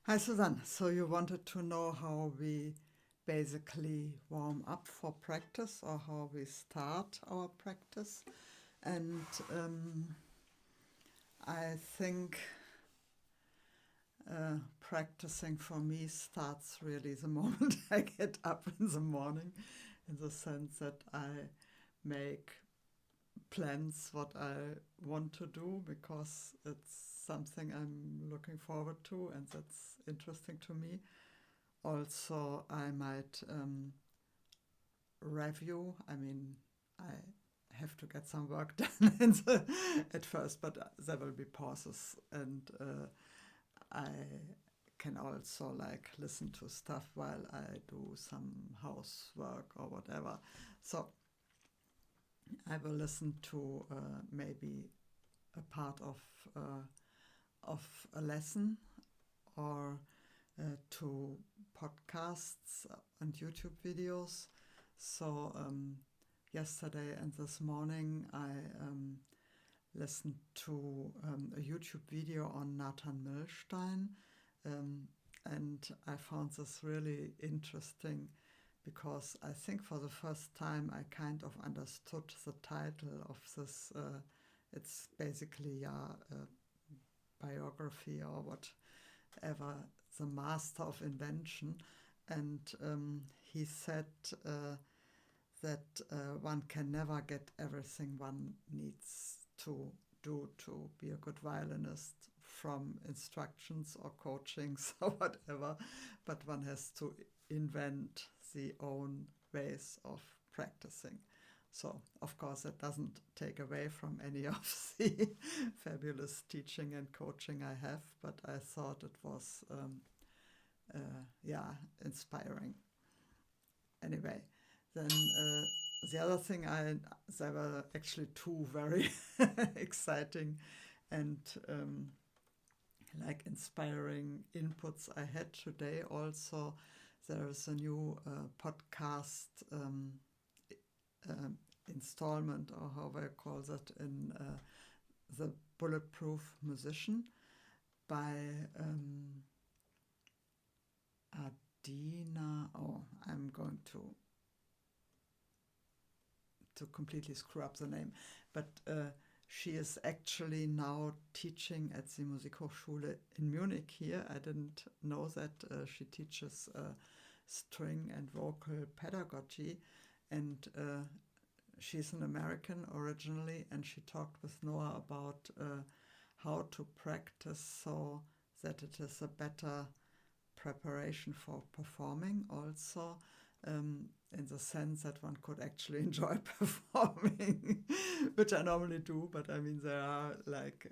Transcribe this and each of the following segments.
Hi, Susan. So you wanted to know how we basically warm up for practice or how we start our practice. And I think practicing for me starts really the moment I get up in the morning, in the sense that I make plans what I want to do because it's something I'm looking forward to and that's interesting to me. Also, I might review. I mean, I have to get some work done at first, but there will be pauses, and I can also like listen to stuff while I do some housework or whatever. So I will listen to maybe a part of a lesson or to podcasts and YouTube videos. So yesterday and this morning I listened to a YouTube video on Nathan Milstein, um, and I found this really interesting because I think for the first time I kind of understood the title of this. It's basically a biography or whatever, the master of invention, and he said that one can never get everything one needs to do to be a good violinist from instructions or coachings or whatever, but one has to invent the own ways of practicing. So, of course, that doesn't take away from any of the fabulous teaching and coaching I have, but I thought it was, yeah, inspiring. Anyway, then the other thing, there were actually two very exciting and like inspiring inputs I had today. Also, there is a new podcast uh, installment, or how I call that, in The Bulletproof Musician by Adina. Oh, I'm going to completely screw up the name, but she is actually now teaching at the Musikhochschule in Munich here. I didn't know that she teaches string and vocal pedagogy, and she's an American originally, and she talked with Noah about how to practice so that it is a better preparation for performing also, in the sense that one could actually enjoy performing, which I normally do, but I mean, there are like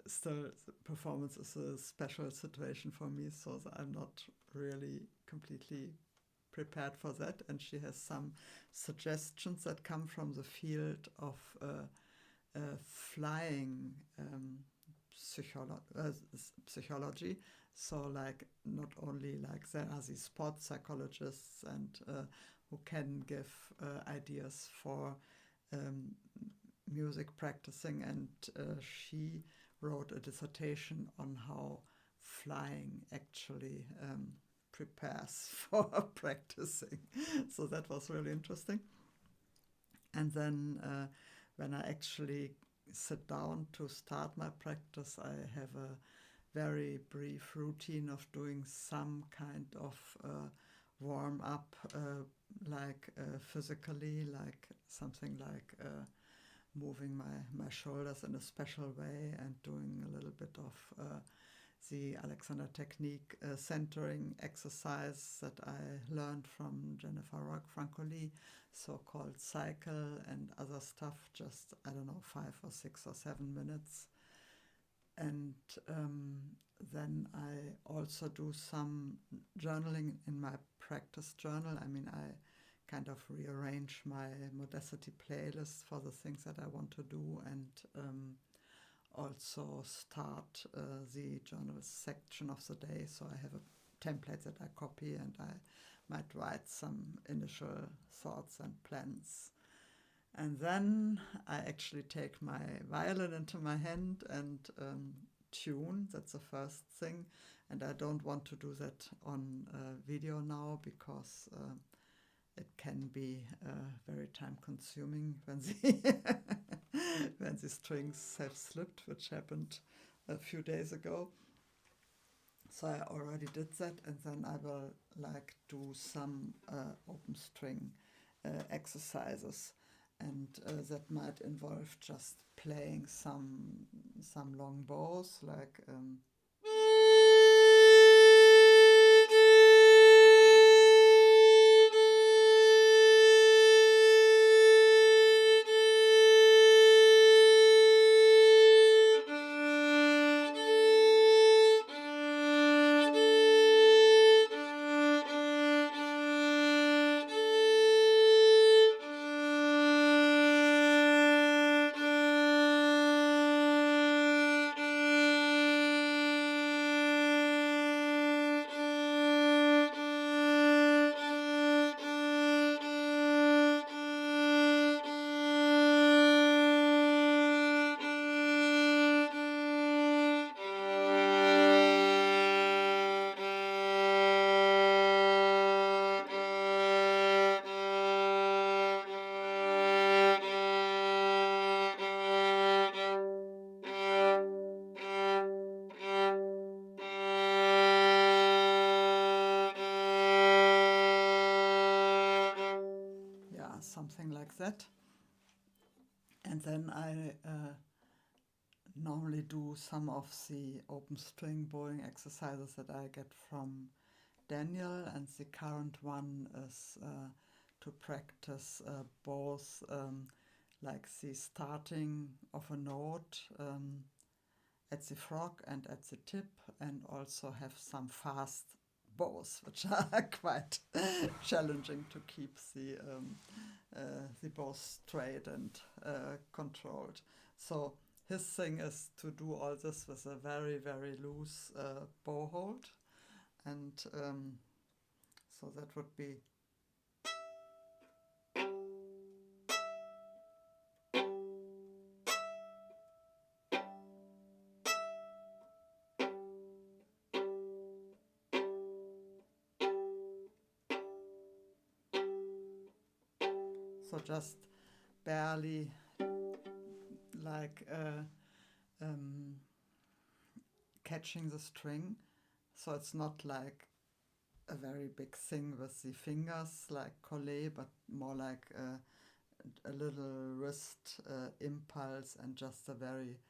still, performance is a special situation for me, so I'm not really completely prepared for that. And she has some suggestions that come from the field of flying psychology. So, like, not only like there are these sports psychologists and who can give ideas for um, music practicing, and she wrote a dissertation on how flying actually prepares for practicing. So that was really interesting. And then when I actually sit down to start my practice, I have a very brief routine of doing some kind of warm up, like physically, like something like moving my shoulders in a special way and doing a little bit of the Alexander Technique centering exercise that I learned from Jennifer Francoli, so-called cycle and other stuff, just, I don't know, 5 or 6 or 7 minutes. And then I also do some journaling in my practice journal. I mean, I kind of rearrange my Modacity playlist for the things that I want to do, and also start the journal section of the day. So I have a template that I copy, and I might write some initial thoughts and plans. And then I actually take my violin into my hand and tune. That's the first thing. And I don't want to do that on video now because it can be very time consuming when when the strings have slipped, which happened a few days ago. So I already did that, and then I will like do some open string exercises, and that might involve just playing some long bows, like something like that. And then I normally do some of the open string bowing exercises that I get from Daniel, and the current one is to practice both like the starting of a note at the frog and at the tip, and also have some fast bows, which are quite challenging to keep the bow straight and controlled. So his thing is to do all this with a very, very loose bow hold, and so that would be so just barely like catching the string. So it's not like a very big thing with the fingers like Collet, but more like a little wrist impulse and just a very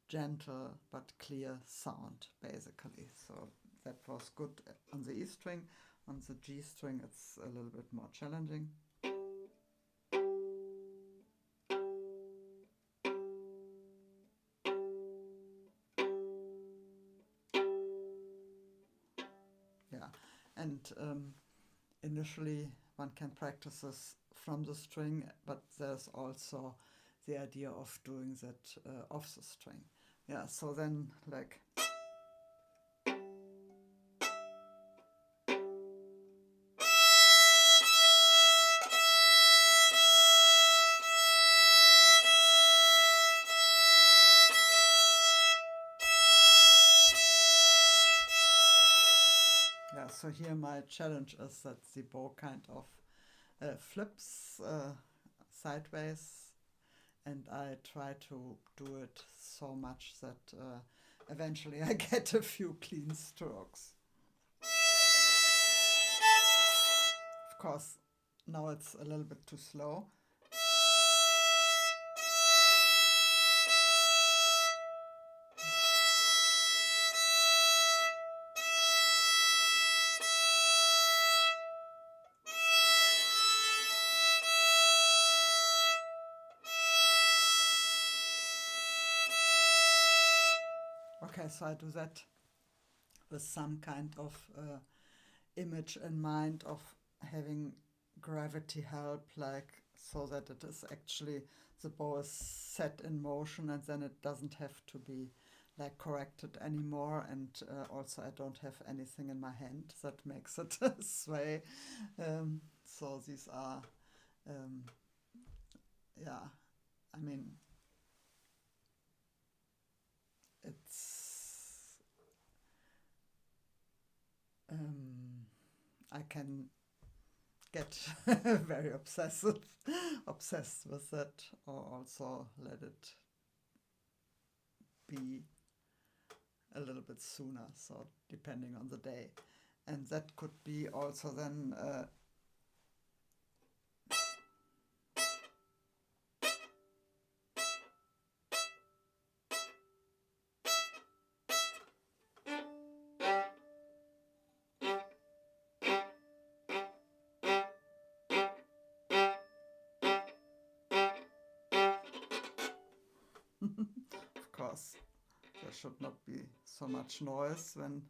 gentle but clear sound, basically. So that was good on the E string. On the G string it's a little bit more challenging. Yeah, and initially one can practice this from the string, but there's also the idea of doing that off the string. Yeah, so then like yeah, so here my challenge is that the bow kind of flips sideways, and I try to do it so much that eventually I get a few clean strokes. Of course, now it's a little bit too slow. Okay, so I do that with some kind of image in mind of having gravity help, like so that it is actually the bow is set in motion, and then it doesn't have to be like corrected anymore, and also I don't have anything in my hand that makes it sway. So these are yeah, I mean, it's I can get very obsessed with that, or also let it be a little bit sooner, so depending on the day. And that could be also then of course there should not be so much noise when